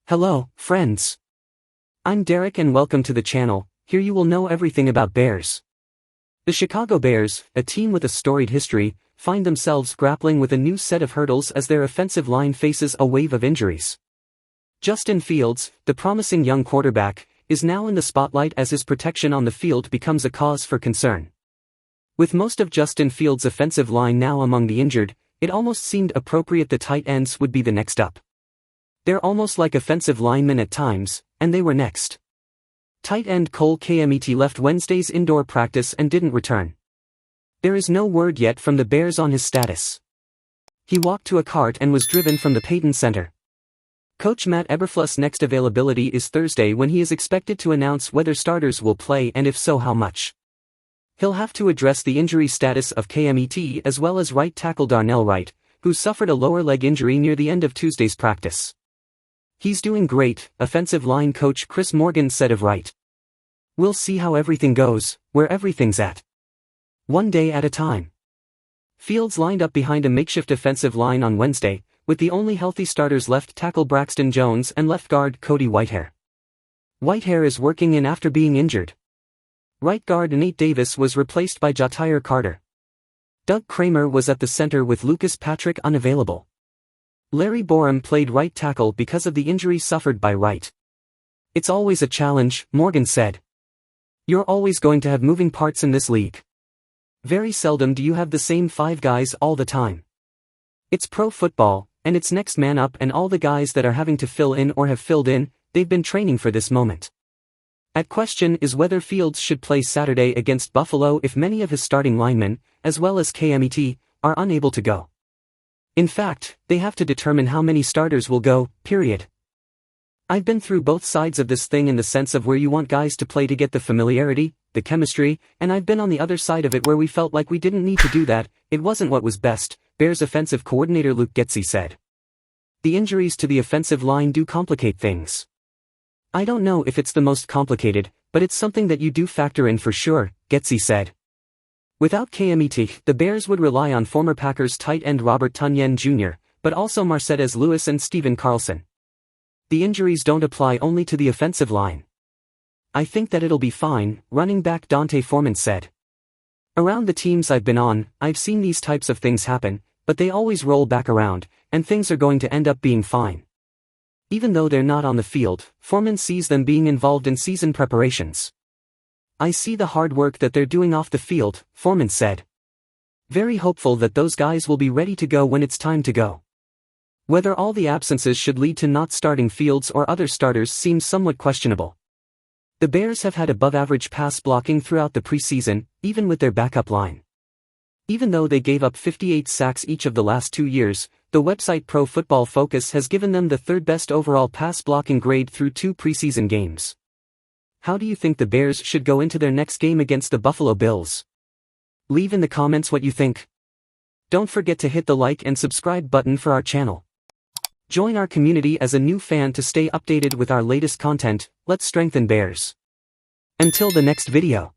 Hello, friends. I'm Derek and welcome to the channel. Here you will know everything about Bears. The Chicago Bears, a team with a storied history, find themselves grappling with a new set of hurdles as their offensive line faces a wave of injuries. Justin Fields, the promising young quarterback, is now in the spotlight as his protection on the field becomes a cause for concern. With most of Justin Fields' offensive line now among the injured, it almost seemed appropriate the tight ends would be the next up. They're almost like offensive linemen at times, and they were next. Tight end Cole Kmet left Wednesday's indoor practice and didn't return. There is no word yet from the Bears on his status. He walked to a cart and was driven from the Payton Center. Coach Matt Eberflus' next availability is Thursday when he is expected to announce whether starters will play and if so how much. He'll have to address the injury status of Kmet as well as right tackle Darnell Wright, who suffered a lower leg injury near the end of Tuesday's practice. "He's doing great," offensive line coach Chris Morgan said of Wright. "We'll see how everything goes, where everything's at. One day at a time." Fields lined up behind a makeshift offensive line on Wednesday, with the only healthy starters left tackle Braxton Jones and left guard Cody Whitehair. Whitehair is working in after being injured. Right guard Nate Davis was replaced by Ja'Tyre Carter. Doug Kramer was at the center with Lucas Patrick unavailable. Larry Borom played right tackle because of the injury suffered by Wright. "It's always a challenge," Morgan said. "You're always going to have moving parts in this league. Very seldom do you have the same 5 guys all the time. It's pro football, and it's next man up, and all the guys that are having to fill in or have filled in, they've been training for this moment." At question is whether Fields should play Saturday against Buffalo if many of his starting linemen, as well as Kmet, are unable to go. In fact, they have to determine how many starters will go, period. "I've been through both sides of this thing in the sense of where you want guys to play to get the familiarity, the chemistry, and I've been on the other side of it where we felt like we didn't need to do that, it wasn't what was best," Bears offensive coordinator Luke Getsy said. "The injuries to the offensive line do complicate things. I don't know if it's the most complicated, but it's something that you do factor in for sure," Getsy said. Without Kmet, the Bears would rely on former Packers tight end Robert Tonyan Jr., but also Marcedes Lewis and Steven Carlson. "The injuries don't apply only to the offensive line. I think that it'll be fine," running back D'Onta Foreman said. "Around the teams I've been on, I've seen these types of things happen, but they always roll back around, and things are going to end up being fine." Even though they're not on the field, Foreman sees them being involved in season preparations. "I see the hard work that they're doing off the field," Foreman said. "Very hopeful that those guys will be ready to go when it's time to go." Whether all the absences should lead to not starting Fields or other starters seems somewhat questionable. The Bears have had above-average pass blocking throughout the preseason, even with their backup line. Even though they gave up 58 sacks each of the last 2 years, the website Pro Football Focus has given them the 3rd best overall pass blocking grade through 2 preseason games. How do you think the Bears should go into their next game against the Buffalo Bills? Leave in the comments what you think. Don't forget to hit the like and subscribe button for our channel. Join our community as a new fan to stay updated with our latest content. Let's strengthen Bears. Until the next video.